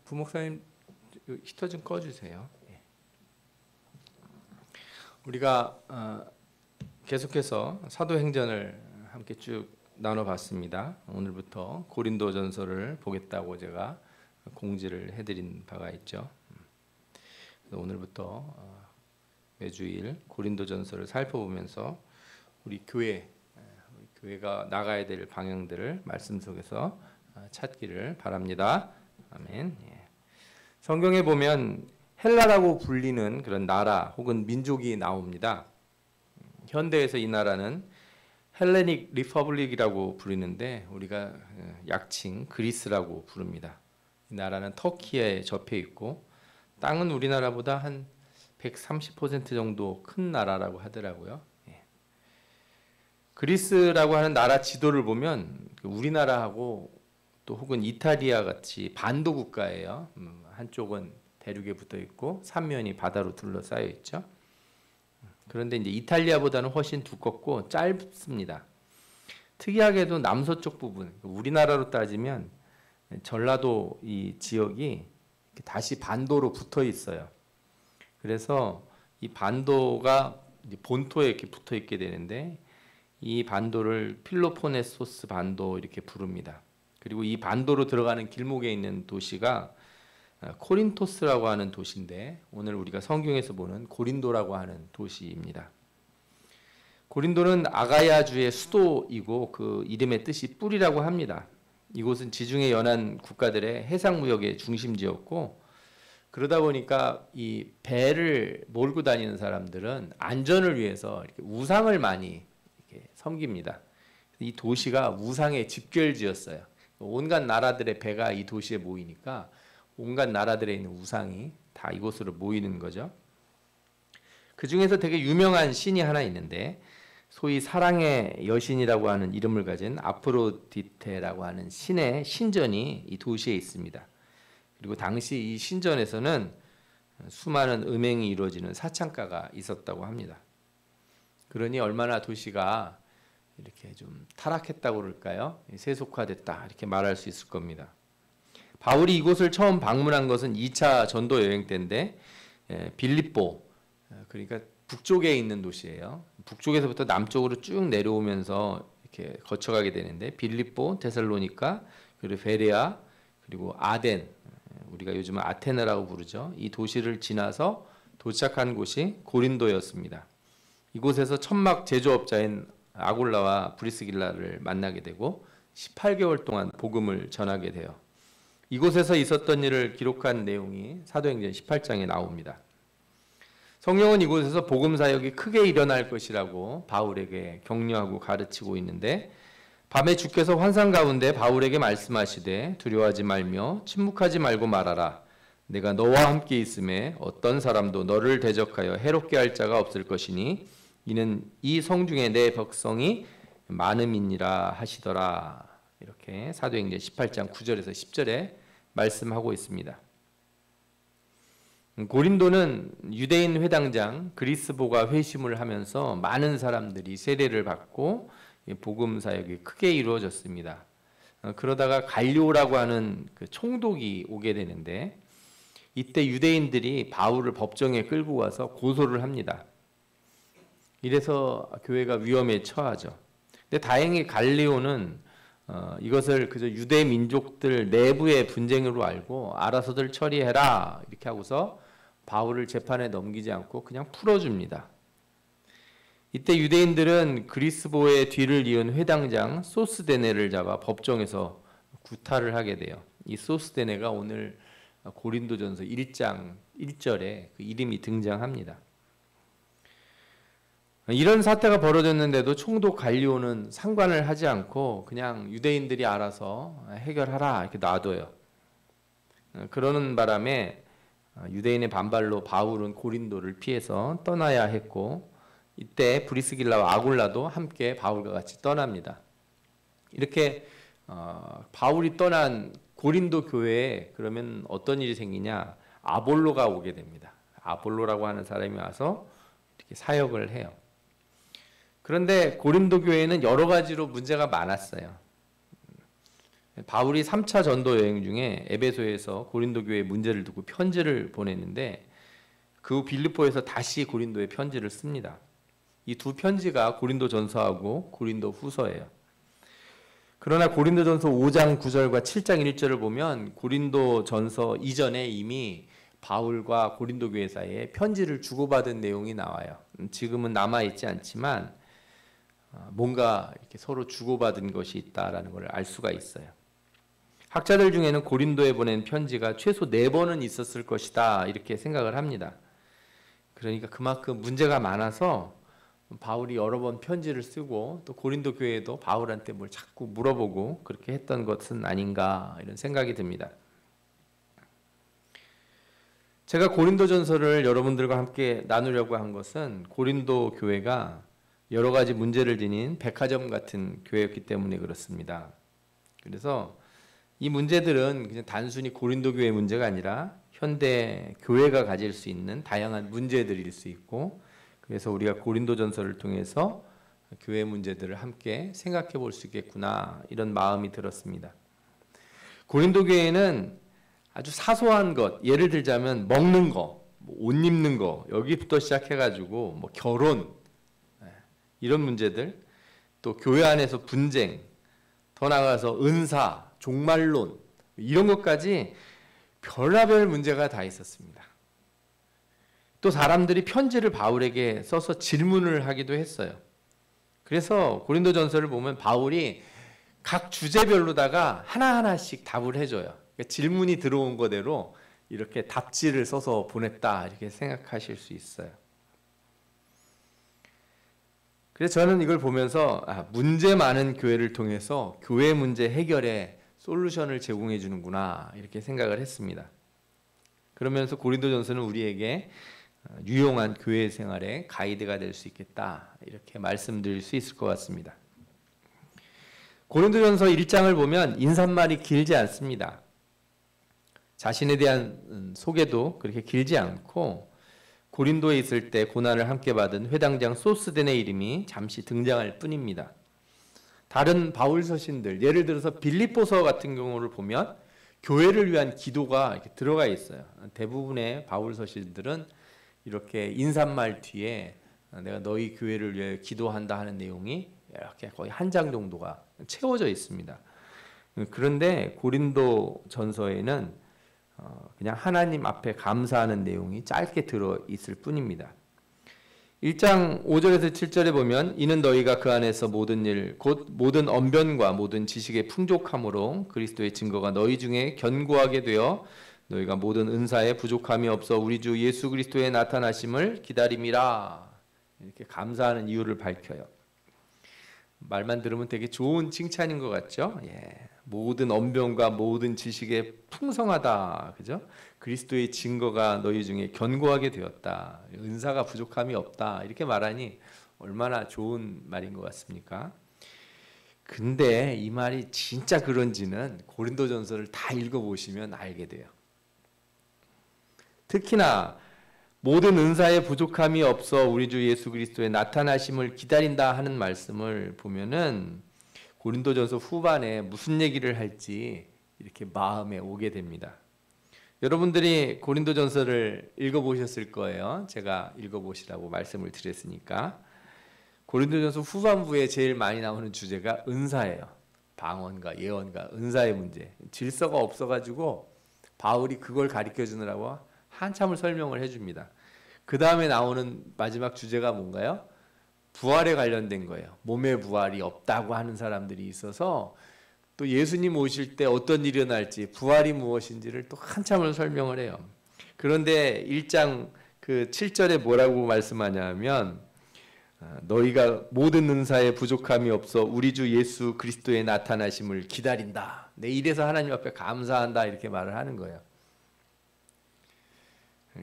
부목사님 히터 좀 꺼주세요. 우리가 계속해서 사도행전을 함께 쭉 나눠봤습니다. 오늘부터 고린도전서를 보겠다고 제가 공지를 해드린 바가 있죠. 그래서 오늘부터 매주일 고린도전서를 살펴보면서 우리 교회가 나가야 될 방향들을 말씀 속에서 찾기를 바랍니다. 아멘. 성경에 보면 헬라라고 불리는 그런 나라 혹은 민족이 나옵니다. 현대에서 이 나라는 헬레닉 리퍼블릭이라고 부르는데 우리가 약칭 그리스라고 부릅니다. 이 나라는 터키에 접해 있고 땅은 우리나라보다 한 130% 정도 큰 나라라고 하더라고요. 그리스라고 하는 나라 지도를 보면 우리나라하고 또 혹은 이탈리아 같이 반도 국가예요. 한쪽은 대륙에 붙어 있고 삼면이 바다로 둘러싸여 있죠. 그런데 이제 이탈리아보다는 훨씬 두껍고 짧습니다. 특이하게도 남서쪽 부분, 우리나라로 따지면 전라도 이 지역이 다시 반도로 붙어 있어요. 그래서 이 반도가 본토에 이렇게 붙어 있게 되는데 이 반도를 필로포네소스 반도 이렇게 부릅니다. 그리고 이 반도로 들어가는 길목에 있는 도시가 코린토스라고 하는 도시인데 오늘 우리가 성경에서 보는 고린도라고 하는 도시입니다. 고린도는 아가야주의 수도이고 그 이름의 뜻이 뿔이라고 합니다. 이곳은 지중해 연안 국가들의 해상무역의 중심지였고 그러다 보니까 이 배를 몰고 다니는 사람들은 안전을 위해서 이렇게 우상을 많이 이렇게 섬깁니다. 이 도시가 우상의 집결지였어요. 온갖 나라들의 배가 이 도시에 모이니까 온갖 나라들에 있는 우상이 다 이곳으로 모이는 거죠. 그 중에서 되게 유명한 신이 하나 있는데 소위 사랑의 여신이라고 하는 이름을 가진 아프로디테라고 하는 신의 신전이 이 도시에 있습니다. 그리고 당시 이 신전에서는 수많은 음행이 이루어지는 사창가가 있었다고 합니다. 그러니 얼마나 도시가 이렇게 좀 타락했다고 그럴까요? 세속화됐다 이렇게 말할 수 있을 겁니다. 바울이 이곳을 처음 방문한 것은 2차 전도 여행 때인데 빌립보 그러니까 북쪽에 있는 도시예요. 북쪽에서부터 남쪽으로 쭉 내려오면서 이렇게 거쳐가게 되는데 빌립보, 데살로니가, 그리고 베레아, 그리고 아덴 우리가 요즘은 아테네라고 부르죠. 이 도시를 지나서 도착한 곳이 고린도였습니다. 이곳에서 천막 제조업자인 아골라와 브리스길라를 만나게 되고 18개월 동안 복음을 전하게 돼요. 이곳에서 있었던 일을 기록한 내용이 사도행전 18장에 나옵니다. 성령은 이곳에서 복음 사역이 크게 일어날 것이라고 바울에게 격려하고 가르치고 있는데 밤에 주께서 환상 가운데 바울에게 말씀하시되 두려워하지 말며 침묵하지 말고 말하라. 내가 너와 함께 있음에 어떤 사람도 너를 대적하여 해롭게 할 자가 없을 것이니 이는 이 성중에 내 백성이 많음이니라 하시더라. 이렇게 사도행전 18장 9절에서 10절에 말씀하고 있습니다. 고린도는 유대인 회당장 그리스보가 회심을 하면서 많은 사람들이 세례를 받고 복음 사역이 크게 이루어졌습니다. 그러다가 갈리오라고 하는 그 총독이 오게 되는데 이때 유대인들이 바울을 법정에 끌고 와서 고소를 합니다. 이래서 교회가 위험에 처하죠. 근데 다행히 갈리오는 이것을 그저 유대 민족들 내부의 분쟁으로 알고 알아서들 처리해라 이렇게 하고서 바울을 재판에 넘기지 않고 그냥 풀어줍니다. 이때 유대인들은 그리스보의 뒤를 이은 회당장 소스데네를 잡아 법정에서 구타를 하게 돼요. 이 소스데네가 오늘 고린도전서 1장 1절에 그 이름이 등장합니다. 이런 사태가 벌어졌는데도 총독 갈리오는 상관을 하지 않고 그냥 유대인들이 알아서 해결하라 이렇게 놔둬요. 그러는 바람에 유대인의 반발로 바울은 고린도를 피해서 떠나야 했고 이때 브리스길라와 아굴라도 함께 바울과 같이 떠납니다. 이렇게 바울이 떠난 고린도 교회에 그러면 어떤 일이 생기냐? 아볼로가 오게 됩니다. 아볼로라고 하는 사람이 와서 이렇게 사역을 해요. 그런데 고린도 교회에는 여러 가지로 문제가 많았어요. 바울이 3차 전도 여행 중에 에베소에서 고린도 교회에 문제를 두고 편지를 보냈는데 그 후 빌립보에서 다시 고린도에 편지를 씁니다. 이 두 편지가 고린도전서하고 고린도후서예요. 그러나 고린도전서 5장 9절과 7장 1절을 보면 고린도전서 이전에 이미 바울과 고린도 교회 사이에 편지를 주고받은 내용이 나와요. 지금은 남아있지 않지만 뭔가 이렇게 서로 주고받은 것이 있다라는 걸 알 수가 있어요. 학자들 중에는 고린도에 보낸 편지가 최소 4번은 있었을 것이다 이렇게 생각을 합니다. 그러니까 그만큼 문제가 많아서 바울이 여러 번 편지를 쓰고 또 고린도 교회도 바울한테 뭘 자꾸 물어보고 그렇게 했던 것은 아닌가 이런 생각이 듭니다. 제가 고린도전서를 여러분들과 함께 나누려고 한 것은 고린도 교회가 여러 가지 문제를 지닌 백화점 같은 교회였기 때문에 그렇습니다. 그래서 이 문제들은 그냥 단순히 고린도 교회 문제가 아니라 현대 교회가 가질 수 있는 다양한 문제들일 수 있고, 그래서 우리가 고린도전서를 통해서 교회 문제들을 함께 생각해 볼 수 있겠구나 이런 마음이 들었습니다. 고린도 교회는 아주 사소한 것, 예를 들자면 먹는 거, 옷 입는 거 여기부터 시작해가지고 뭐 결혼 이런 문제들, 또 교회 안에서 분쟁, 더 나아가서 은사, 종말론 이런 것까지 별의별 문제가 다 있었습니다. 또 사람들이 편지를 바울에게 써서 질문을 하기도 했어요. 그래서 고린도전서를 보면 바울이 각 주제별로다가 하나하나씩 답을 해줘요. 그러니까 질문이 들어온 거대로 이렇게 답지를 써서 보냈다 이렇게 생각하실 수 있어요. 그래서 저는 이걸 보면서 문제 많은 교회를 통해서 교회 문제 해결에 솔루션을 제공해 주는구나 이렇게 생각을 했습니다. 그러면서 고린도전서는 우리에게 유용한 교회 생활의 가이드가 될 수 있겠다 이렇게 말씀드릴 수 있을 것 같습니다. 고린도전서 1장을 보면 인사말이 길지 않습니다. 자신에 대한 소개도 그렇게 길지 않고 고린도에 있을 때 고난을 함께 받은 회당장 소스덴의 이름이 잠시 등장할 뿐입니다. 다른 바울 서신들, 예를 들어서 빌립보서 같은 경우를 보면 교회를 위한 기도가 이렇게 들어가 있어요. 대부분의 바울 서신들은 이렇게 인사말 뒤에 내가 너희 교회를 위해 기도한다 하는 내용이 이렇게 거의 한 장 정도가 채워져 있습니다. 그런데 고린도 전서에는 그냥 하나님 앞에 감사하는 내용이 짧게 들어 있을 뿐입니다. 1장 5절에서 7절에 보면 이는 너희가 그 안에서 모든 일 곧 모든 언변과 모든 지식의 풍족함으로 그리스도의 증거가 너희 중에 견고하게 되어 너희가 모든 은사에 부족함이 없어 우리 주 예수 그리스도의 나타나심을 기다림이라 이렇게 감사하는 이유를 밝혀요. 말만 들으면 되게 좋은 칭찬인 것 같죠? 예. 모든 언변과 모든 지식에 풍성하다, 그죠? 그리스도의 증거가 너희 중에 견고하게 되었다. 은사가 부족함이 없다. 이렇게 말하니 얼마나 좋은 말인 것 같습니까? 근데 이 말이 진짜 그런지는 고린도전서를 다 읽어보시면 알게 돼요. 특히나 모든 은사에 부족함이 없어 우리 주 예수 그리스도의 나타나심을 기다린다 하는 말씀을 보면은 고린도전서 후반에 무슨 얘기를 할지 이렇게 마음에 오게 됩니다. 여러분들이 고린도전서를 읽어보셨을 거예요. 제가 읽어보시라고 말씀을 드렸으니까. 고린도전서 후반부에 제일 많이 나오는 주제가 은사예요. 방언과 예언과 은사의 문제. 질서가 없어가지고 바울이 그걸 가르쳐 주느라고 한참을 설명을 해줍니다. 그 다음에 나오는 마지막 주제가 뭔가요? 부활에 관련된 거예요. 몸의 부활이 없다고 하는 사람들이 있어서 또 예수님 오실 때 어떤 일이 일어날지 부활이 무엇인지를 또 한참을 설명을 해요. 그런데 1장 그 7절에 뭐라고 말씀하냐면 너희가 모든 은사에 부족함이 없어 우리 주 예수 그리스도의 나타나심을 기다린다. 내 이래서 하나님 앞에 감사한다 이렇게 말을 하는 거예요.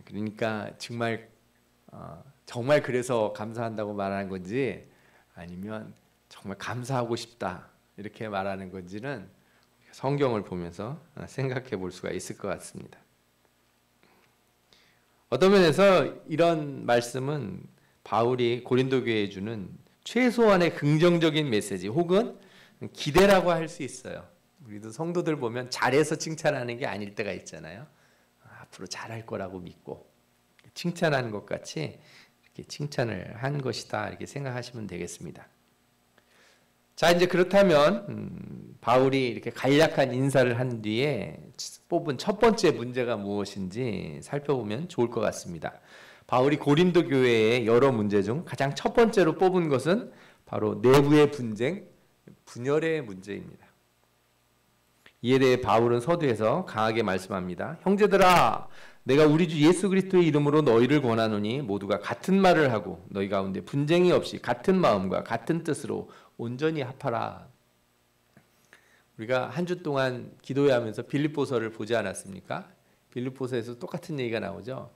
그러니까 정말 그래서 감사한다고 말하는 건지 아니면 정말 감사하고 싶다 이렇게 말하는 건지는 성경을 보면서 생각해 볼 수가 있을 것 같습니다. 어떤 면에서 이런 말씀은 바울이 고린도 교회에 주는 최소한의 긍정적인 메시지 혹은 기대라고 할 수 있어요. 우리도 성도들 보면 잘해서 칭찬하는 게 아닐 때가 있잖아요. 앞으로 잘할 거라고 믿고 칭찬하는 것 같이 이렇게 칭찬을 한 것이다 이렇게 생각하시면 되겠습니다. 자, 이제 그렇다면 바울이 이렇게 간략한 인사를 한 뒤에 뽑은 첫 번째 문제가 무엇인지 살펴보면 좋을 것 같습니다. 바울이 고린도 교회의 여러 문제 중 가장 첫 번째로 뽑은 것은 바로 내부의 분쟁, 분열의 문제입니다. 이에 대해 바울은 서두에서 강하게 말씀합니다. 형제들아, 내가 우리 주 예수 그리스도의 이름으로 너희를 권하노니 모두가 같은 말을 하고 너희 가운데 분쟁이 없이 같은 마음과 같은 뜻으로 온전히 합하라. 우리가 한 주 동안 기도하면서 빌립보서를 보지 않았습니까? 빌립보서에서 똑같은 얘기가 나오죠.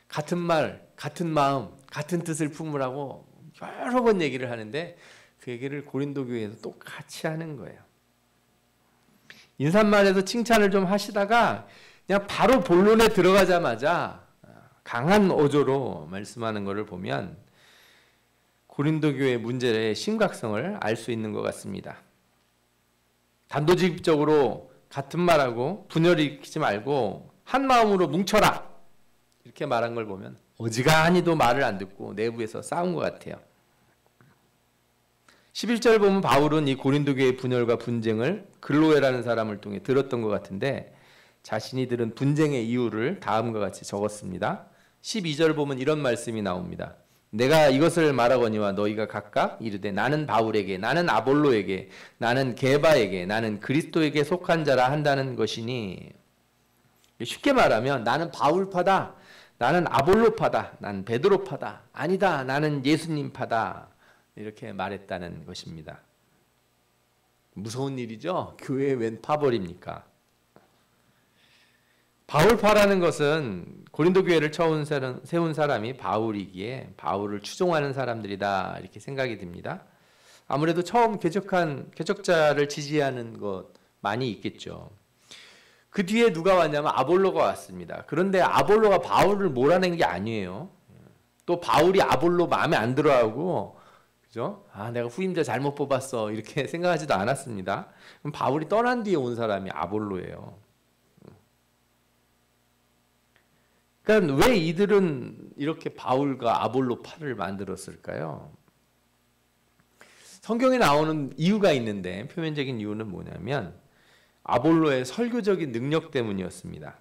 같은 말, 같은 마음, 같은 뜻을 품으라고 여러 번 얘기를 하는데 그 얘기를 고린도 교회에서 똑같이 하는 거예요. 인사말에서 칭찬을 좀 하시다가 그냥 바로 본론에 들어가자마자 강한 어조로 말씀하는 것을 보면 고린도 교회의 문제의 심각성을 알 수 있는 것 같습니다. 단도직입적으로 같은 말하고 분열을 일으키지 말고 한 마음으로 뭉쳐라 이렇게 말한 걸 보면 어지간히도 말을 안 듣고 내부에서 싸운 것 같아요. 11절 보면 바울은 이 고린도 교회의 분열과 분쟁을 글로에라는 사람을 통해 들었던 것 같은데 자신이 들은 분쟁의 이유를 다음과 같이 적었습니다. 12절 보면 이런 말씀이 나옵니다. 내가 이것을 말하거니와 너희가 각각 이르되 나는 바울에게, 나는 아볼로에게, 나는 게바에게, 나는 그리스도에게 속한 자라 한다는 것이니, 쉽게 말하면 나는 바울파다, 나는 아볼로파다, 나는 베드로파다, 아니다, 나는 예수님파다 이렇게 말했다는 것입니다. 무서운 일이죠? 교회에 웬 파벌입니까? 바울파라는 것은 고린도 교회를 처음 세운 사람이 바울이기에 바울을 추종하는 사람들이다 이렇게 생각이 듭니다. 아무래도 처음 개척자를 지지하는 것 많이 있겠죠. 그 뒤에 누가 왔냐면 아볼로가 왔습니다. 그런데 아볼로가 바울을 몰아낸 게 아니에요. 또 바울이 아볼로 마음에 안 들어하고 그죠? 내가 후임자 잘못 뽑았어 이렇게 생각하지도 않았습니다. 그럼 바울이 떠난 뒤에 온 사람이 아볼로예요. 그러니까 왜 이들은 이렇게 바울과 아볼로파를 만들었을까요? 성경에 나오는 이유가 있는데 표면적인 이유는 뭐냐면 아볼로의 설교적인 능력 때문이었습니다.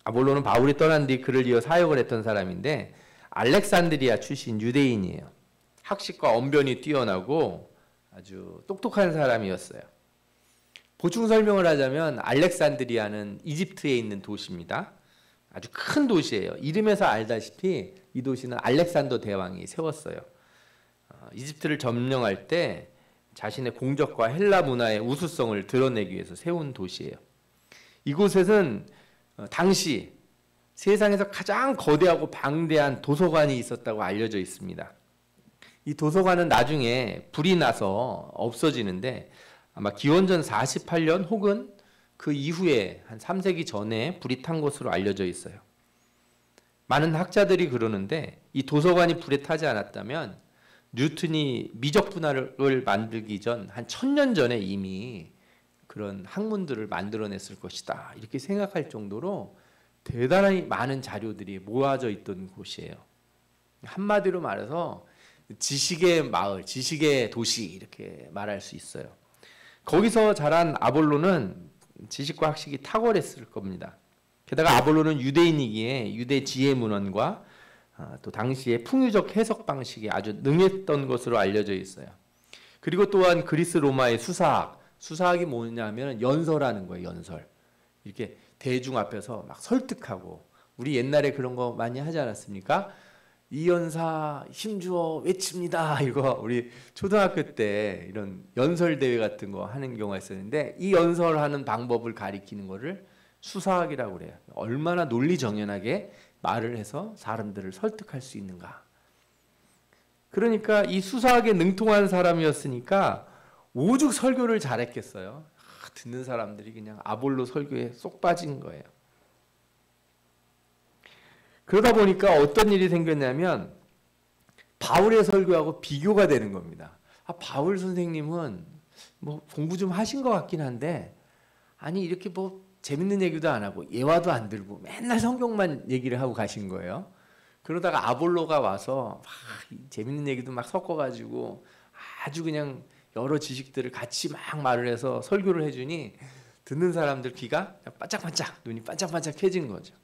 아볼로는 바울이 떠난 뒤 그를 이어 사역을 했던 사람인데 알렉산드리아 출신 유대인이에요. 학식과 언변이 뛰어나고 아주 똑똑한 사람이었어요. 보충 설명을 하자면 알렉산드리아는 이집트에 있는 도시입니다. 아주 큰 도시예요. 이름에서 알다시피 이 도시는 알렉산더 대왕이 세웠어요. 이집트를 점령할 때 자신의 공적과 헬라 문화의 우수성을 드러내기 위해서 세운 도시예요. 이곳에는 당시 세상에서 가장 거대하고 방대한 도서관이 있었다고 알려져 있습니다. 이 도서관은 나중에 불이 나서 없어지는데 아마 기원전 48년 혹은 그 이후에 한 3세기 전에 불이 탄 것으로 알려져 있어요. 많은 학자들이 그러는데 이 도서관이 불에 타지 않았다면 뉴턴이 미적 분화를 만들기 전 한 1000년 전에 이미 그런 학문들을 만들어냈을 것이다. 이렇게 생각할 정도로 대단히 많은 자료들이 모아져 있던 곳이에요. 한마디로 말해서 지식의 마을, 지식의 도시 이렇게 말할 수 있어요. 거기서 자란 아볼로는 지식과 학식이 탁월했을 겁니다. 게다가 아볼로는 유대인이기에 유대 지혜 문헌과 또 당시의 풍유적 해석 방식이 아주 능했던 것으로 알려져 있어요. 그리고 또한 그리스 로마의 수사학이 뭐냐면 연설하는 거예요. 연설. 이렇게 대중 앞에서 막 설득하고 우리 옛날에 그런 거 많이 하지 않았습니까? 이연사 힘주어 외칩니다. 이거 우리 초등학교 때 이런 연설 대회 같은 거 하는 경우가 있었는데 이 연설하는 방법을 가리키는 거를 수사학이라고 그래요. 얼마나 논리정연하게 말을 해서 사람들을 설득할 수 있는가. 그러니까 이 수사학에 능통한 사람이었으니까 오죽 설교를 잘했겠어요. 듣는 사람들이 그냥 아볼로 설교에 쏙 빠진 거예요. 그러다 보니까 어떤 일이 생겼냐면 바울의 설교하고 비교가 되는 겁니다. 바울 선생님은 뭐 공부 좀 하신 것 같긴 한데 아니 이렇게 뭐 재밌는 얘기도 안 하고 예화도 안 들고 맨날 성경만 얘기를 하고 가신 거예요. 그러다가 아볼로가 와서 막 재밌는 얘기도 막 섞어가지고 아주 그냥 여러 지식들을 같이 막 말을 해서 설교를 해주니 듣는 사람들 귀가 반짝반짝 눈이 반짝반짝해진 거죠.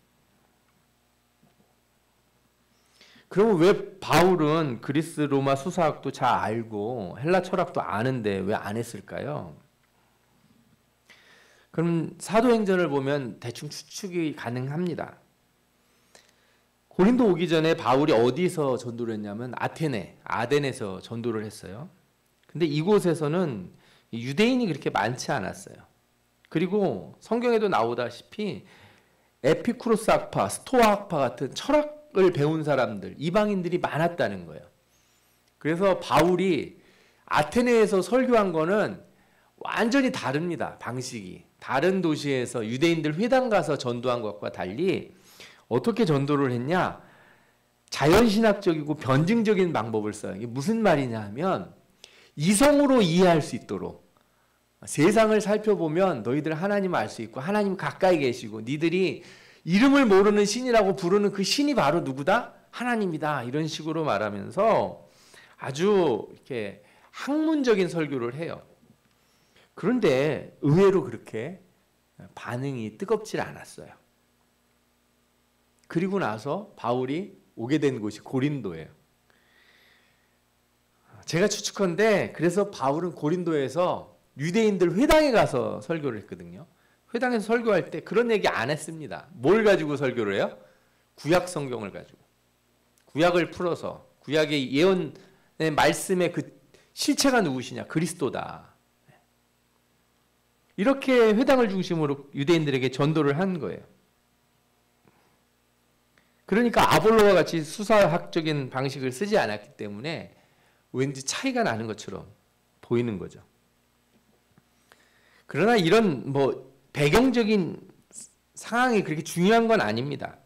그러면 왜 바울은 그리스 로마 수사학도 잘 알고 헬라 철학도 아는데 왜 안 했을까요? 그럼 사도행전을 보면 대충 추측이 가능합니다. 고린도 오기 전에 바울이 어디서 전도를 했냐면 아덴에서 전도를 했어요. 근데 이곳에서는 유대인이 그렇게 많지 않았어요. 그리고 성경에도 나오다시피 에피쿠로스 학파, 스토아 학파 같은 철학을 배운 사람들, 이방인들이 많았다는 거예요. 그래서 바울이 아테네에서 설교한 거는 완전히 다릅니다. 방식이. 다른 도시에서 유대인들 회당 가서 전도한 것과 달리 어떻게 전도를 했냐? 자연신학적이고 변증적인 방법을 써요. 이게 무슨 말이냐 하면 이성으로 이해할 수 있도록 세상을 살펴보면 너희들 하나님을 알 수 있고 하나님 가까이 계시고 니들이 이름을 모르는 신이라고 부르는 그 신이 바로 누구다? 하나님이다. 이런 식으로 말하면서 아주 이렇게 학문적인 설교를 해요. 그런데 의외로 그렇게 반응이 뜨겁지 않았어요. 그리고 나서 바울이 오게 된 곳이 고린도예요. 제가 추측컨대 그래서 바울은 고린도에서 유대인들 회당에 가서 설교를 했거든요. 회당에서 설교할 때 그런 얘기 안 했습니다. 뭘 가지고 설교를 해요? 구약 성경을 가지고. 구약을 풀어서 구약의 예언의 말씀의 그 실체가 누구시냐? 그리스도다. 이렇게 회당을 중심으로 유대인들에게 전도를 한 거예요. 그러니까 아볼로와 같이 수사학적인 방식을 쓰지 않았기 때문에 왠지 차이가 나는 것처럼 보이는 거죠. 그러나 이런 뭐 배경적인 상황이 그렇게 중요한 건 아닙니다.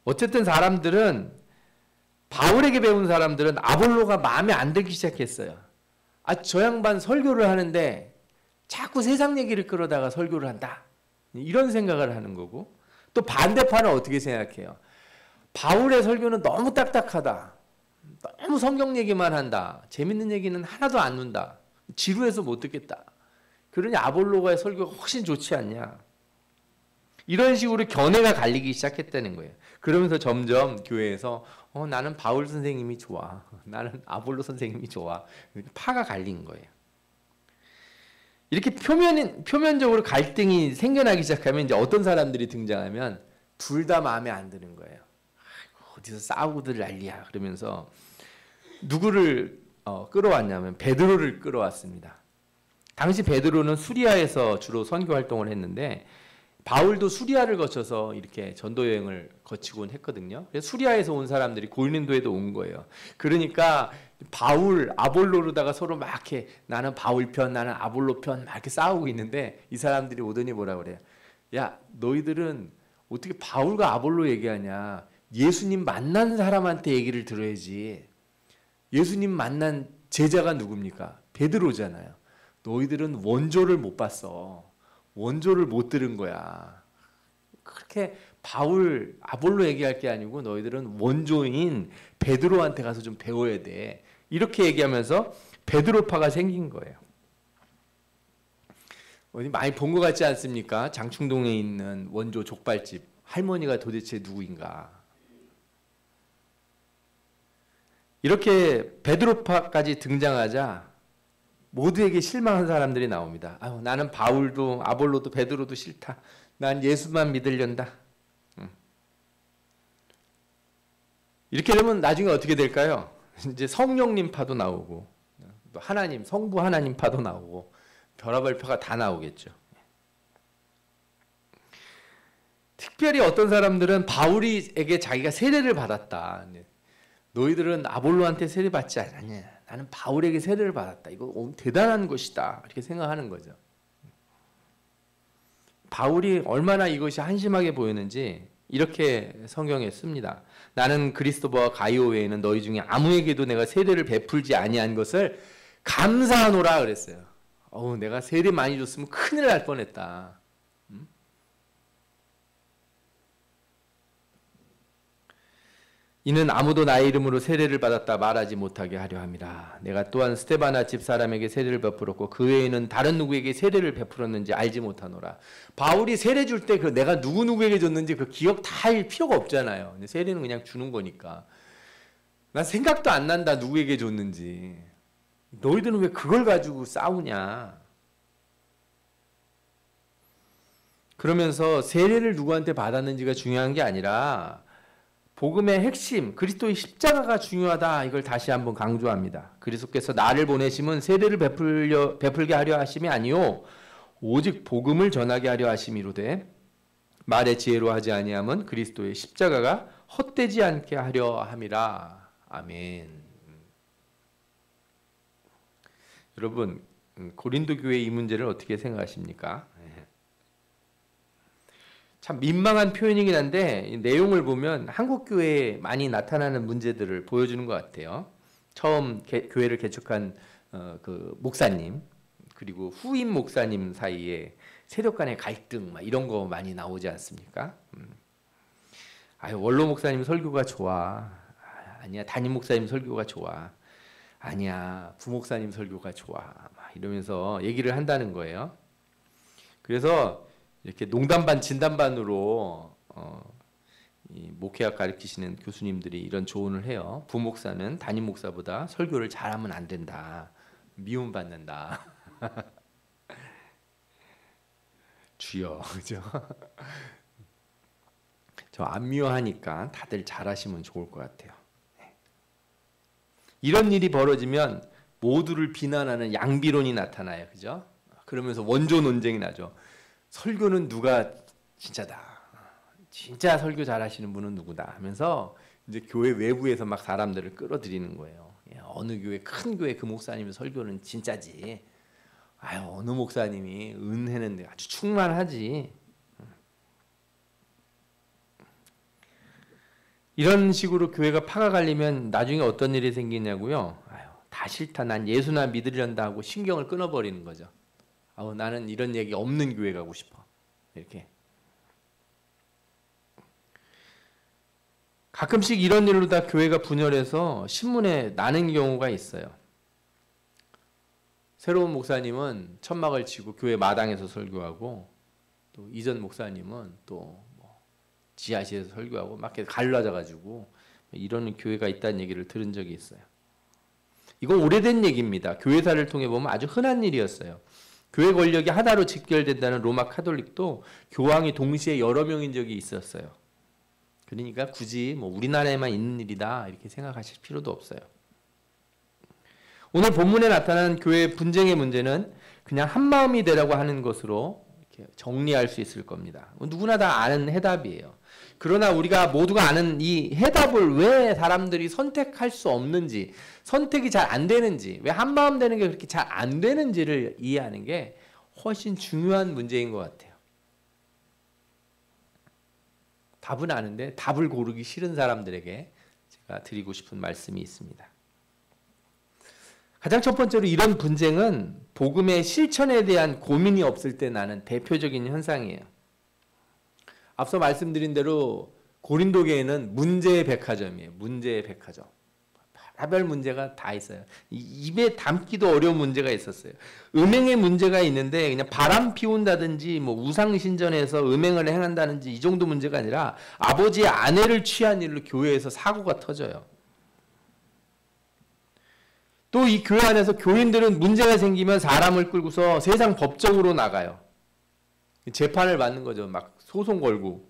어쨌든 사람들은 바울에게 배운 사람들은 아볼로가 마음에 안 들기 시작했어요. 저 양반 설교를 하는데 자꾸 세상 얘기를 끌어다가 설교를 한다. 이런 생각을 하는 거고 또 반대파는 어떻게 생각해요? 바울의 설교는 너무 딱딱하다. 너무 성경 얘기만 한다. 재밌는 얘기는 하나도 안 논다. 지루해서 못 듣겠다. 그러니 아볼로가의 설교가 훨씬 좋지 않냐. 이런 식으로 견해가 갈리기 시작했다는 거예요. 그러면서 점점 교회에서 나는 바울 선생님이 좋아. 나는 아볼로 선생님이 좋아. 이렇게 파가 갈린 거예요. 이렇게 표면적으로 갈등이 생겨나기 시작하면 이제 어떤 사람들이 등장하면 둘 다 마음에 안 드는 거예요. 어디서 싸우고들 난리야. 그러면서 누구를 끌어왔냐면 베드로를 끌어왔습니다. 당시 베드로는 수리아에서 주로 선교 활동을 했는데 바울도 수리아를 거쳐서 이렇게 전도 여행을 거치곤 했거든요. 그래서 수리아에서 온 사람들이 고린도에도 온 거예요. 그러니까 바울, 아볼로로다가 서로 막 이렇게 나는 바울 편, 나는 아볼로 편 막 이렇게 싸우고 있는데 이 사람들이 오더니 뭐라 그래요? 야, 너희들은 어떻게 바울과 아볼로 얘기하냐? 예수님 만난 사람한테 얘기를 들어야지. 예수님 만난 제자가 누굽니까? 베드로잖아요. 너희들은 원조를 못 봤어. 원조를 못 들은 거야. 그렇게 바울, 아볼로 얘기할 게 아니고 너희들은 원조인 베드로한테 가서 좀 배워야 돼. 이렇게 얘기하면서 베드로파가 생긴 거예요. 어디 많이 본 것 같지 않습니까? 장충동에 있는 원조 족발집. 할머니가 도대체 누구인가? 이렇게 베드로파까지 등장하자 모두에게 실망한 사람들이 나옵니다. 나는 바울도 아볼로도 베드로도 싫다. 난 예수만 믿으련다. 이렇게 되면 나중에 어떻게 될까요? 이제 성령님 파도 나오고 또 하나님, 성부 하나님 파도 나오고 별의별 파가 다 나오겠죠. 특별히 어떤 사람들은 바울에게 자기가 세례를 받았다. 너희들은 아볼로한테 세례 받지 않았냐. 나는 바울에게 세례를 받았다. 이거 대단한 것이다. 이렇게 생각하는 거죠. 바울이 얼마나 이것이 한심하게 보였는지 이렇게 성경에 씁니다. 나는 그리스도와 가이오 외에는 너희 중에 아무에게도 내가 세례를 베풀지 아니한 것을 감사하노라 그랬어요. 내가 세례 많이 줬으면 큰일 날 뻔했다. 이는 아무도 나의 이름으로 세례를 받았다 말하지 못하게 하려 함이라. 내가 또한 스데바나 집사람에게 세례를 베풀었고 그 외에는 다른 누구에게 세례를 베풀었는지 알지 못하노라. 바울이 세례 줄 때 그 내가 누구에게 줬는지 그 기억 다 할 필요가 없잖아요. 근데 세례는 그냥 주는 거니까. 난 생각도 안 난다 누구에게 줬는지. 너희들은 왜 그걸 가지고 싸우냐. 그러면서 세례를 누구한테 받았는지가 중요한 게 아니라 복음의 핵심, 그리스도의 십자가가 중요하다. 이걸 다시 한번 강조합니다. 그리스도께서 나를 보내심은 세례를 베풀게 하려 하심이 아니요 오직 복음을 전하게 하려 하심이로되 말의 지혜로 하지 아니함은 그리스도의 십자가가 헛되지 않게 하려 함이라. 아멘. 여러분, 고린도 교회 이 문제를 어떻게 생각하십니까? 참 민망한 표현이긴 한데 내용을 보면 한국 교회에 많이 나타나는 문제들을 보여주는 것 같아요. 처음 교회를 개척한 그 목사님 그리고 후임 목사님 사이에 세력 간의 갈등 이런 거 많이 나오지 않습니까? 원로 목사님 설교가 좋아. 아니야 담임 목사님 설교가 좋아. 아니야 부목사님 설교가 좋아. 이러면서 얘기를 한다는 거예요. 그래서 이렇게 농담 반 진담 반으로 이 목회학 가르치시는 교수님들이 이런 조언을 해요. 부목사는 담임 목사보다 설교를 잘하면 안 된다. 미움 받는다. 주여, 그죠? 저 안 미워하니까 다들 잘하시면 좋을 것 같아요. 이런 일이 벌어지면 모두를 비난하는 양비론이 나타나요, 그죠? 그러면서 원조 논쟁이 나죠. 설교는 누가 진짜다. 진짜 설교 잘하시는 분은 누구다 하면서 이제 교회 외부에서 막 사람들을 끌어들이는 거예요. 어느 교회 큰 교회 그 목사님 설교는 진짜지. 어느 목사님이 은혜는 아주 충만하지. 이런 식으로 교회가 파가 갈리면 나중에 어떤 일이 생기냐고요. 다 싫다. 난 예수나 믿으련다 하고 신경을 끊어버리는 거죠. 나는 이런 얘기 없는 교회 가고 싶어. 이렇게. 가끔씩 이런 일로 다 교회가 분열해서 신문에 나는 경우가 있어요. 새로운 목사님은 천막을 치고 교회 마당에서 설교하고 또 이전 목사님은 또 지하실에서 설교하고 막 갈라져가지고 이런 교회가 있다는 얘기를 들은 적이 있어요. 이건 오래된 얘기입니다. 교회사를 통해 보면 아주 흔한 일이었어요. 교회 권력이 하나로 직결된다는 로마 카톨릭도 교황이 동시에 여러 명인 적이 있었어요. 그러니까 굳이 우리나라에만 있는 일이다 이렇게 생각하실 필요도 없어요. 오늘 본문에 나타난 교회의 분쟁의 문제는 그냥 한마음이 되라고 하는 것으로 이렇게 정리할 수 있을 겁니다. 누구나 다 아는 해답이에요. 그러나 우리가 모두가 아는 이 해답을 왜 사람들이 선택할 수 없는지, 선택이 잘 안 되는지, 왜 한마음 되는 게 그렇게 잘 안 되는지를 이해하는 게 훨씬 중요한 문제인 것 같아요. 답은 아는데 답을 고르기 싫은 사람들에게 제가 드리고 싶은 말씀이 있습니다. 가장 첫 번째로 이런 분쟁은 복음의 실천에 대한 고민이 없을 때 나는 대표적인 현상이에요. 앞서 말씀드린 대로 고린도 교회는 문제의 백화점이에요. 문제의 백화점. 별별 문제가 다 있어요. 입에 담기도 어려운 문제가 있었어요. 음행의 문제가 있는데 그냥 바람 피운다든지 우상 신전에서 음행을 행한다든지 이 정도 문제가 아니라 아버지의 아내를 취한 일로 교회에서 사고가 터져요. 또 이 교회 안에서 교인들은 문제가 생기면 사람을 끌고서 세상 법정으로 나가요. 재판을 받는 거죠. 막 소송 걸고.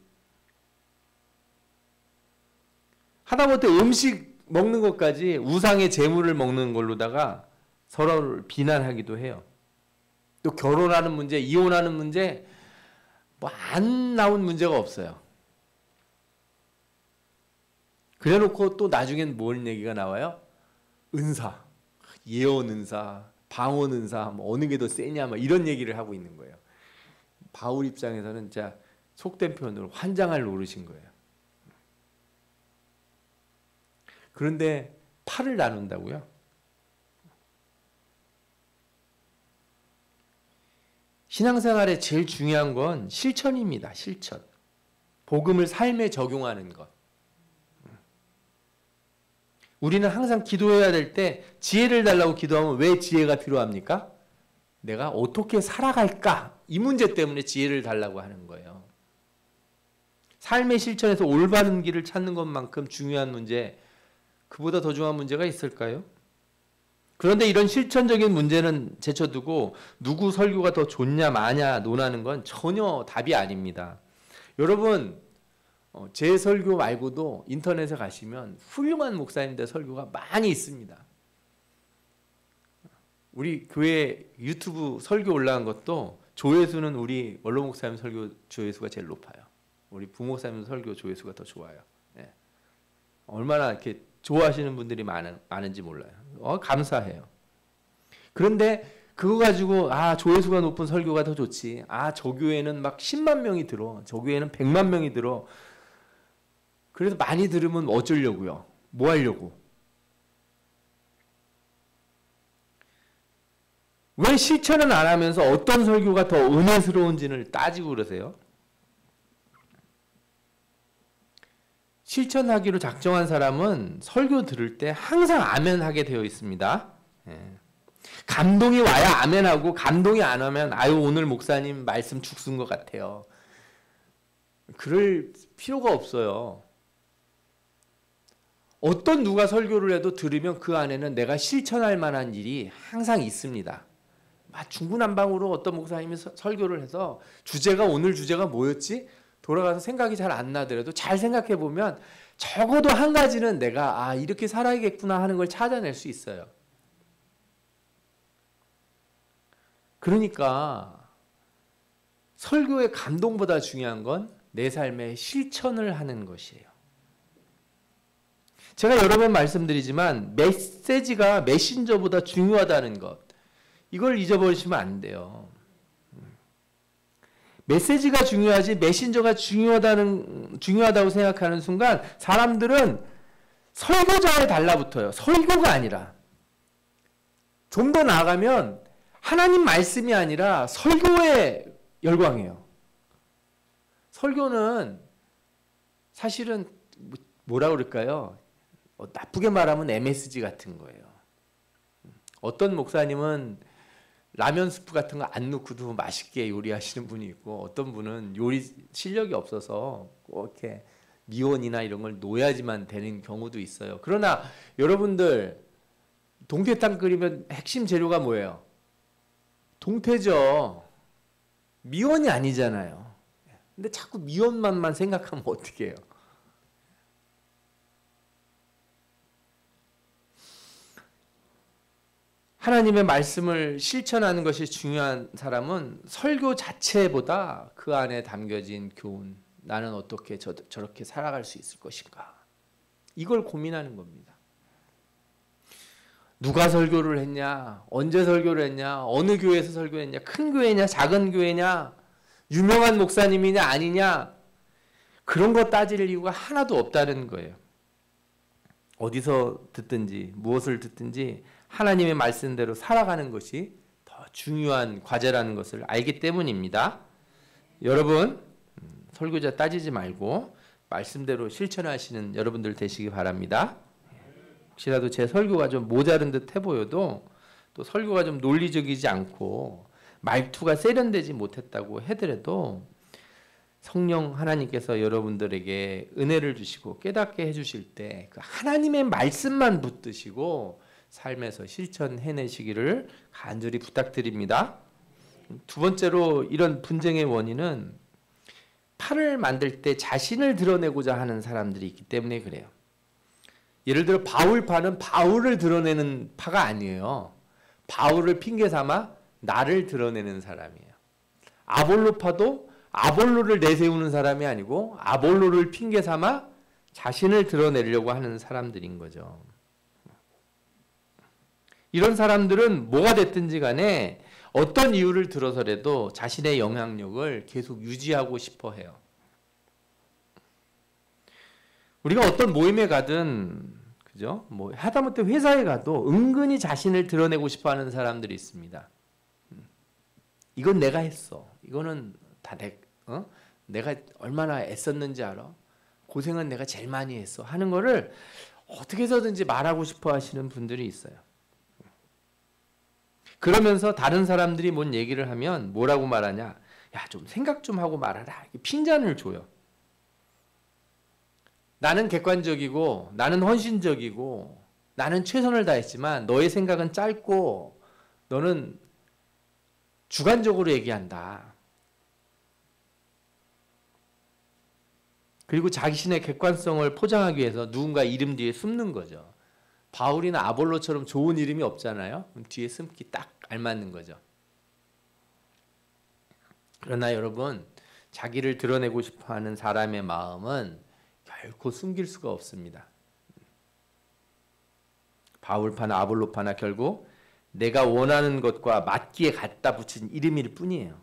하다못해 음식 먹는 것까지 우상의 재물을 먹는 걸로다가 서로를 비난하기도 해요. 또 결혼하는 문제, 이혼하는 문제, 안 나온 문제가 없어요. 그래 놓고 또 나중엔 뭔 얘기가 나와요? 은사, 예언 은사, 방언 은사, 어느 게 더 세냐, 이런 얘기를 하고 있는 거예요. 바울 입장에서는 진짜 속된 표현으로 환장할 노릇인 거예요. 그런데 팔을 나눈다고요? 신앙생활에 제일 중요한 건 실천입니다. 실천. 복음을 삶에 적용하는 것. 우리는 항상 기도해야 될 때 지혜를 달라고 기도하면 왜 지혜가 필요합니까? 내가 어떻게 살아갈까? 이 문제 때문에 지혜를 달라고 하는 거예요. 삶의 실천에서 올바른 길을 찾는 것만큼 중요한 문제, 그보다 더 중요한 문제가 있을까요? 그런데 이런 실천적인 문제는 제쳐두고 누구 설교가 더 좋냐 마냐 논하는 건 전혀 답이 아닙니다. 여러분, 제 설교 말고도 인터넷에 가시면 훌륭한 목사님들 설교가 많이 있습니다. 우리 교회 유튜브 설교 올라간 것도 조회수는 우리 원로 목사님 설교 조회수가 제일 높아요. 우리 부목사님 설교 조회수가 더 좋아요. 예. 얼마나 이렇게 좋아하시는 분들이 많은지 몰라요. 감사해요. 그런데 그거 가지고 조회수가 높은 설교가 더 좋지. 저 교회는 막 10만 명이 들어. 저 교회는 100만 명이 들어. 그래서 많이 들으면 어쩌려고요? 뭐 하려고? 왜 실천은 안 하면서 어떤 설교가 더 은혜스러운지를 따지고 그러세요? 실천하기로 작정한 사람은 설교 들을 때 항상 아멘 하게 되어 있습니다. 감동이 와야 아멘 하고 감동이 안 오면 오늘 목사님 말씀 죽순 것 같아요. 그럴 필요가 없어요. 어떤 누가 설교를 해도 들으면 그 안에는 내가 실천할 만한 일이 항상 있습니다. 중구난방으로 어떤 목사님이 설교를 해서 오늘 주제가 뭐였지? 돌아가서 생각이 잘 안 나더라도 잘 생각해 보면 적어도 한 가지는 내가 이렇게 살아야겠구나 하는 걸 찾아낼 수 있어요. 그러니까 설교의 감동보다 중요한 건 내 삶에 실천을 하는 것이에요. 제가 여러 번 말씀드리지만 메시지가 메신저보다 중요하다는 것, 이걸 잊어버리시면 안 돼요. 메시지가 중요하지 메신저가 중요하다고 생각하는 순간 사람들은 설교자에 달라붙어요. 설교가 아니라. 좀 더 나아가면 하나님 말씀이 아니라 설교에 열광해요. 설교는 사실은 뭐라 그럴까요? 나쁘게 말하면 MSG 같은 거예요. 어떤 목사님은 라면 스프 같은 거 안 넣고도 맛있게 요리하시는 분이 있고 어떤 분은 요리 실력이 없어서 꼭 이렇게 미원이나 이런 걸 넣어야지만 되는 경우도 있어요. 그러나 여러분들 동태탕 끓이면 핵심 재료가 뭐예요? 동태죠. 미원이 아니잖아요. 근데 자꾸 미원만만 생각하면 어떻게 해요? 하나님의 말씀을 실천하는 것이 중요한 사람은 설교 자체보다 그 안에 담겨진 교훈, 나는 어떻게 저렇게 살아갈 수 있을 것인가, 이걸 고민하는 겁니다. 누가 설교를 했냐, 언제 설교를 했냐, 어느 교회에서 설교했냐, 큰 교회냐, 작은 교회냐, 유명한 목사님이냐 아니냐, 그런 거 따질 이유가 하나도 없다는 거예요. 어디서 듣든지 무엇을 듣든지 하나님의 말씀대로 살아가는 것이 더 중요한 과제라는 것을 알기 때문입니다. 여러분, 설교자 따지지 말고 말씀대로 실천하시는 여러분들 되시기 바랍니다. 혹시라도 제 설교가 좀 모자른 듯 해보여도 또 설교가 좀 논리적이지 않고 말투가 세련되지 못했다고 하더라도 성령 하나님께서 여러분들에게 은혜를 주시고 깨닫게 해주실 때 그 하나님의 말씀만 붙드시고 삶에서 실천해내시기를 간절히 부탁드립니다. 두 번째로 이런 분쟁의 원인은 팔을 만들 때 자신을 드러내고자 하는 사람들이 있기 때문에 그래요. 예를 들어 바울파는 바울을 드러내는 파가 아니에요. 바울을 핑계 삼아 나를 드러내는 사람이에요. 아볼로파도 아볼로를 내세우는 사람이 아니고 아볼로를 핑계 삼아 자신을 드러내려고 하는 사람들인 거죠. 이런 사람들은 뭐가 됐든지 간에 어떤 이유를 들어서라도 자신의 영향력을 계속 유지하고 싶어 해요. 우리가 어떤 모임에 가든, 그죠? 하다못해 회사에 가도 은근히 자신을 드러내고 싶어 하는 사람들이 있습니다. 이건 내가 했어. 이거는 다 내가 얼마나 애썼는지 알아? 고생은 내가 제일 많이 했어. 하는 거를 어떻게 해서든지 말하고 싶어 하시는 분들이 있어요. 그러면서 다른 사람들이 뭔 얘기를 하면 뭐라고 말하냐? 야, 좀 생각 좀 하고 말하라. 핀잔을 줘요. 나는 객관적이고 나는 헌신적이고 나는 최선을 다했지만 너의 생각은 짧고 너는 주관적으로 얘기한다. 그리고 자신의 객관성을 포장하기 위해서 누군가 이름 뒤에 숨는 거죠. 바울이나 아볼로처럼 좋은 이름이 없잖아요. 뒤에 숨기 딱 알맞는 거죠. 그러나 여러분, 자기를 드러내고 싶어하는 사람의 마음은 결코 숨길 수가 없습니다. 바울파나 아볼로파나 결국 내가 원하는 것과 맞기에 갖다 붙인 이름일 뿐이에요.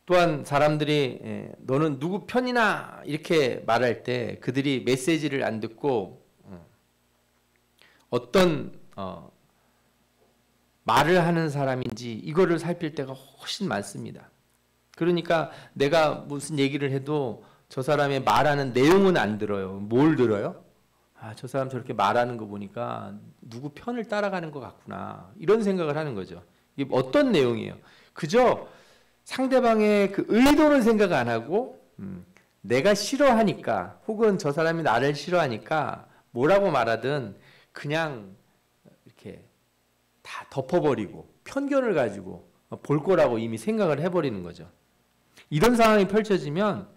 또한 사람들이 너는 누구 편이나 이렇게 말할 때 그들이 메시지를 안 듣고 어떤 말을 하는 사람인지 이거를 살필 때가 훨씬 많습니다. 그러니까 내가 무슨 얘기를 해도 저 사람의 말하는 내용은 안 들어요. 뭘 들어요? 아, 저 사람 저렇게 말하는 거 보니까 누구 편을 따라가는 것 같구나. 이런 생각을 하는 거죠. 이게 어떤 내용이에요? 그저 상대방의 그 의도는 생각 안 하고 내가 싫어하니까 혹은 저 사람이 나를 싫어하니까 뭐라고 말하든 그냥 이렇게 다 덮어버리고 편견을 가지고 볼 거라고 이미 생각을 해버리는 거죠. 이런 상황이 펼쳐지면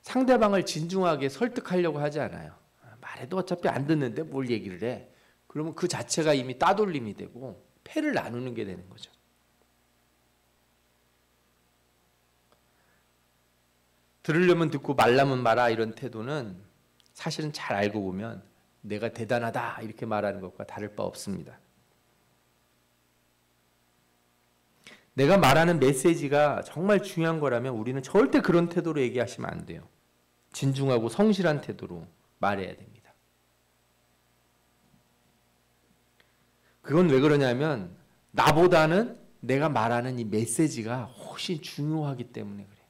상대방을 진중하게 설득하려고 하지 않아요. 말해도 어차피 안 듣는데 뭘 얘기를 해. 그러면 그 자체가 이미 따돌림이 되고 패를 나누는 게 되는 거죠. 들으려면 듣고 말라면 말아 이런 태도는 사실은 잘 알고 보면 내가 대단하다 이렇게 말하는 것과 다를 바 없습니다. 내가 말하는 메시지가 정말 중요한 거라면 우리는 절대 그런 태도로 얘기하시면 안 돼요. 진중하고 성실한 태도로 말해야 됩니다. 그건 왜 그러냐면 나보다는 내가 말하는 이 메시지가 훨씬 중요하기 때문에 그래요.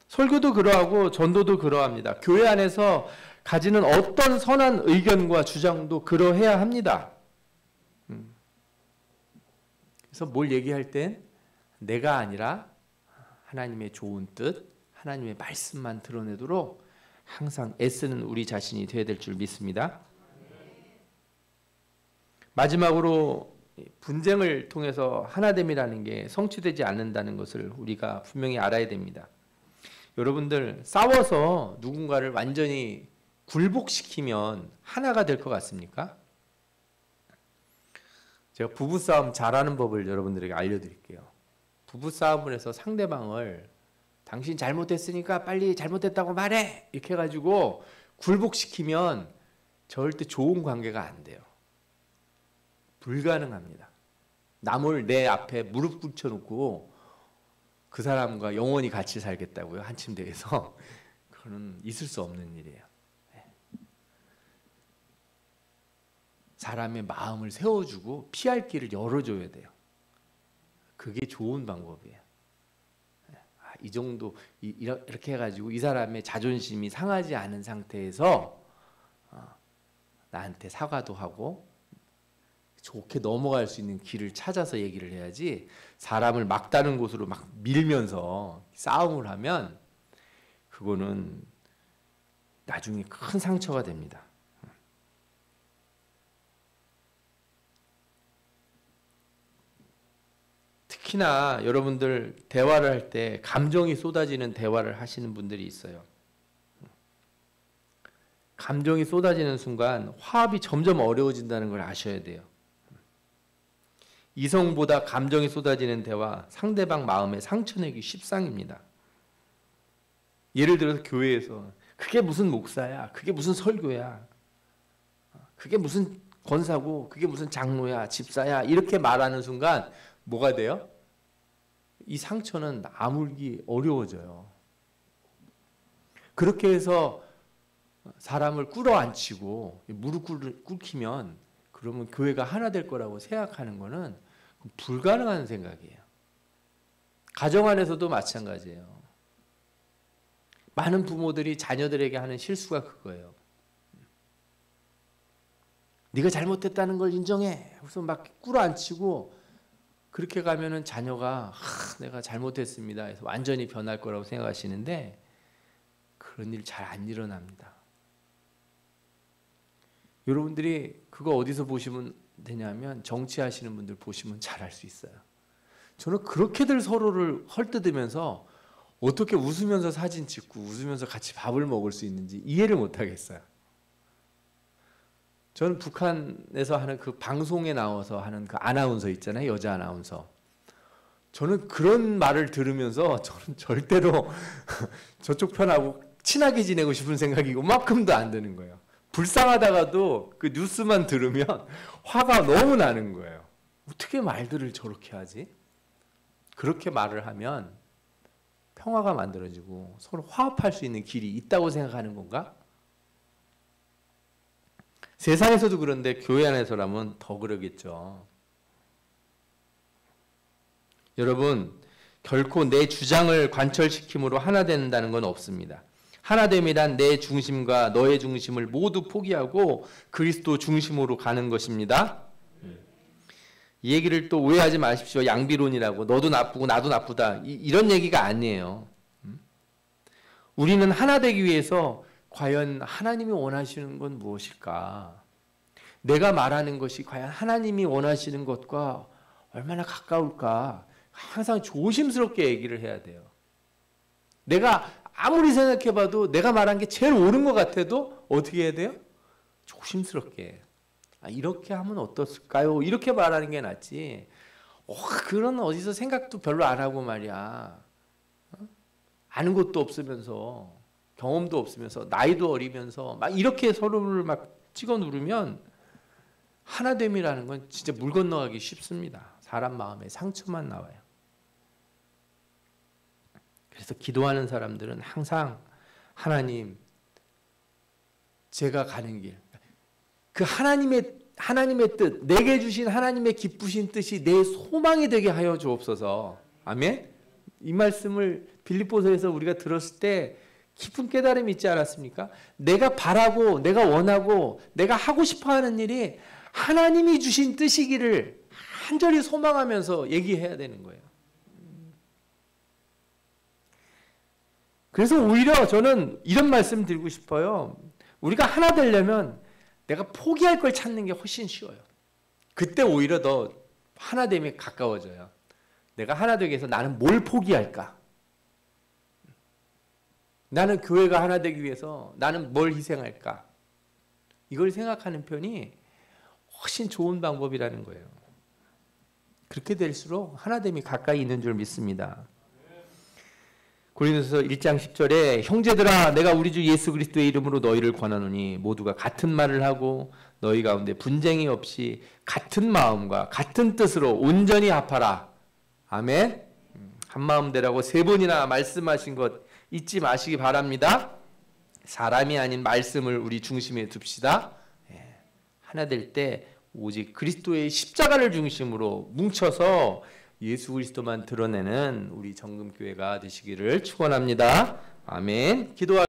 설교도 그러하고 전도도 그러합니다. 교회 안에서 가지는 어떤 선한 의견과 주장도 그러해야 합니다. 그래서 뭘 얘기할 땐 내가 아니라 하나님의 좋은 뜻, 하나님의 말씀만 드러내도록 항상 애쓰는 우리 자신이 되어야 될 줄 믿습니다. 마지막으로 분쟁을 통해서 하나됨이라는 게 성취되지 않는다는 것을 우리가 분명히 알아야 됩니다. 여러분들 싸워서 누군가를 완전히 굴복시키면 하나가 될 것 같습니까? 제가 부부싸움 잘하는 법을 여러분들에게 알려드릴게요. 부부싸움을 해서 상대방을 당신 잘못했으니까 빨리 잘못했다고 말해! 이렇게 해가지고 굴복시키면 절대 좋은 관계가 안 돼요. 불가능합니다. 남을 내 앞에 무릎 꿇혀놓고 그 사람과 영원히 같이 살겠다고요? 한 침대에서. 그거는 있을 수 없는 일이에요. 사람의 마음을 세워주고 피할 길을 열어줘야 돼요. 그게 좋은 방법이에요. 이 정도 이렇게 해가지고 이 사람의 자존심이 상하지 않은 상태에서 나한테 사과도 하고 좋게 넘어갈 수 있는 길을 찾아서 얘기를 해야지 사람을 막다른 곳으로 막 밀면서 싸움을 하면 그거는 나중에 큰 상처가 됩니다. 특히나 여러분들 대화를 할 때 감정이 쏟아지는 대화를 하시는 분들이 있어요. 감정이 쏟아지는 순간 화합이 점점 어려워진다는 걸 아셔야 돼요. 이성보다 감정이 쏟아지는 대화, 상대방 마음에 상처 내기 십상입니다. 예를 들어서 교회에서 그게 무슨 목사야, 그게 무슨 설교야, 그게 무슨 권사고, 그게 무슨 장로야, 집사야 이렇게 말하는 순간 뭐가 돼요? 이 상처는 아물기 어려워져요. 그렇게 해서 사람을 꿇어앉히고 무릎 꿇히면 그러면 교회가 하나 될 거라고 생각하는 거는 불가능한 생각이에요. 가정 안에서도 마찬가지예요. 많은 부모들이 자녀들에게 하는 실수가 그거예요. 네가 잘못했다는 걸 인정해. 그래서 막 꿇어앉히고 그렇게 가면은 자녀가 내가 잘못했습니다 해서 완전히 변할 거라고 생각하시는데 그런 일 잘 안 일어납니다. 여러분들이 그거 어디서 보시면 되냐면 정치하시는 분들 보시면 잘 알 수 있어요. 저는 그렇게들 서로를 헐뜯으면서 어떻게 웃으면서 사진 찍고 웃으면서 같이 밥을 먹을 수 있는지 이해를 못 하겠어요. 저는 북한에서 하는 그 방송에 나와서 하는 그 아나운서 있잖아요. 여자 아나운서. 저는 그런 말을 들으면서 저는 절대로 저쪽 편하고 친하게 지내고 싶은 생각이 이만큼도 안 드는 거예요. 불쌍하다가도 그 뉴스만 들으면 화가 너무 나는 거예요. 어떻게 말들을 저렇게 하지? 그렇게 말을 하면 평화가 만들어지고 서로 화합할 수 있는 길이 있다고 생각하는 건가? 세상에서도 그런데 교회 안에서라면 더 그러겠죠. 여러분, 결코 내 주장을 관철시킴으로 하나 된다는 건 없습니다. 하나됨이란 내 중심과 너의 중심을 모두 포기하고 그리스도 중심으로 가는 것입니다. 이 얘기를 또 오해하지 마십시오. 양비론이라고 너도 나쁘고 나도 나쁘다 이런 얘기가 아니에요. 우리는 하나 되기 위해서 과연 하나님이 원하시는 건 무엇일까? 내가 말하는 것이 과연 하나님이 원하시는 것과 얼마나 가까울까? 항상 조심스럽게 얘기를 해야 돼요. 내가 아무리 생각해봐도 내가 말한 게 제일 옳은 것 같아도 어떻게 해야 돼요? 조심스럽게. 이렇게 하면 어떻을까요? 이렇게 말하는 게 낫지. 그런 어디서 생각도 별로 안 하고 말이야. 아는 것도 없으면서 경험도 없으면서 나이도 어리면서 막 이렇게 서로를 막 찍어 누르면 하나됨이라는 건 진짜 물 건너가기 쉽습니다. 사람 마음에 상처만 나와요. 그래서 기도하는 사람들은 항상 하나님, 제가 가는 길, 그 하나님의 뜻, 내게 주신 하나님의 기쁘신 뜻이 내 소망이 되게 하여 주옵소서. 아멘. 이 말씀을 빌립보서에서 우리가 들었을 때 깊은 깨달음이 있지 않았습니까? 내가 바라고, 내가 원하고, 내가 하고 싶어하는 일이 하나님이 주신 뜻이기를 간절히 소망하면서 얘기해야 되는 거예요. 그래서 오히려 저는 이런 말씀 드리고 싶어요. 우리가 하나 되려면 내가 포기할 걸 찾는 게 훨씬 쉬워요. 그때 오히려 더 하나됨에 가까워져요. 내가 하나 되기 위해서 나는 뭘 포기할까? 나는 교회가 하나 되기 위해서 나는 뭘 희생할까? 이걸 생각하는 편이 훨씬 좋은 방법이라는 거예요. 그렇게 될수록 하나됨이 가까이 있는 줄 믿습니다. 고린도서 1장 10절에 형제들아 내가 우리 주 예수 그리스도의 이름으로 너희를 권하노니 모두가 같은 말을 하고 너희 가운데 분쟁이 없이 같은 마음과 같은 뜻으로 온전히 합하라. 아멘. 한 마음 되라고 3번이나 말씀하신 것 잊지 마시기 바랍니다. 사람이 아닌 말씀을 우리 중심에 둡시다. 하나 될 때 오직 그리스도의 십자가를 중심으로 뭉쳐서 예수 그리스도만 드러내는 우리 정금교회가 되시기를 축원합니다. 아멘. 기도하